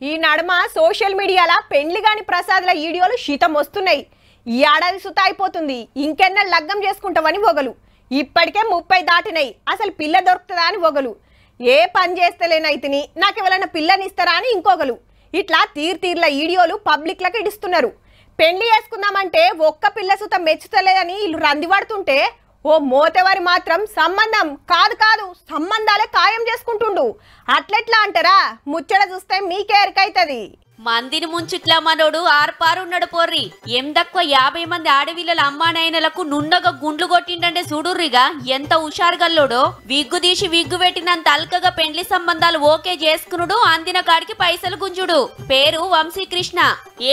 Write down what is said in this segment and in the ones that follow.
ఈ నడుమ సోషల్ మీడియాలో పెండ్లిగాని ప్రసాద్ల వీడియోలు శీతం వస్తున్నాయి. ఈ ఏడాది సుత అయిపోతుంది, ఇంకెన్న లగ్గం చేసుకుంటామని ఒగలు. ఇప్పటికే 30 దాటినాయి, అసలు పిల్ల దొరుకుతుందా అని ఒగలు. ఏ పని చేస్తలేనైతిని, నాకు ఎవరైనా పిల్లనిస్తారా అని ఇంకొకలు. ఇట్లా తీర్ల వీడియోలు పబ్లిక్ లకి ఇడుస్తున్నారు. పెండ్లి చేసుకుందామంటే ఒక్క పిల్ల సుత మెచ్చుతలేదని వీళ్ళు రందివాడుతుంటే ఓ మోతేవారి మాత్రం సంబంధం కాదు సంబంధాలే ఖాయం చేసుకుంటుండు. అట్లెట్లా అంటారా? ముచ్చట చూస్తే మీకే ఎరకైతది. మందిని ముంచుట్లా మనోడు ఆర్పారున్నాడు పోర్రి. ఏం తక్కువ 50 మంది ఆడవిల్లల అమ్మానాయనలకు నున్నగా గుండ్లు కొట్టిండంటే చూడుర్రిగా ఎంత హుషారుగల్లోడో. విగ్గు తీసి విగ్గు పెట్టినంత అల్కగా పెండ్లి సంబంధాలు ఓకే చేసుకునుడు, అందిన కాడికి పైసలు గుంజుడు. పేరు వంశీకృష్ణ.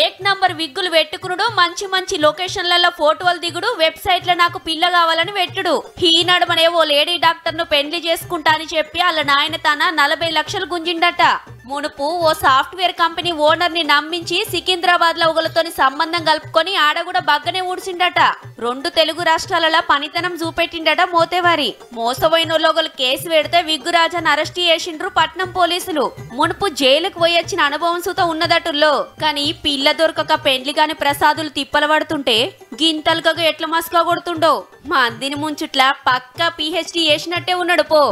ఏక్ నంబర్ విగ్గులు పెట్టుకునుడు, మంచి మంచి లొకేషన్లలో ఫోటోలు దిగుడు, వెబ్సైట్ లో నాకు పిల్ల కావాలని పెట్టుడు. ఈ నడుమనే ఓ లేడీ డాక్టర్ ను పెండ్లి చేసుకుంటా అని చెప్పి వాళ్ళ నాయన తన 40 లక్షలు గుంజిండట. మునుపు ఓ సాఫ్ట్వేర్ కంపెనీ ఓనర్ ని నమ్మించి సికింద్రాబాద్ లో ఒకలతోని సంబంధం కలుపుకొని ఆడ కూడా బగ్గనే ఊడ్చిండట. 2 తెలుగు రాష్ట్రాలలో పనితనం చూపెట్టిండట మోతేవారి. మోసపోయినోళ్ళు కేసు పెడితే విగ్గురాజాను అరెస్ట్ చేసిండ్రు పట్నం పోలీసులు. మునుపు జైలుకు పోయొచ్చిన అనుభవం సుత ఉన్నదటుల్లో. కానీ పిల్ల దొరకక పెండ్లి గాని ప్రసాదులు తిప్పల పడుతుంటే గింతలుగా ఎట్ల మస్కా కొడుతుండో. మా అందిని ముంచుట్లా పక్కా PhD చేసినట్టే ఉన్నాడు పో.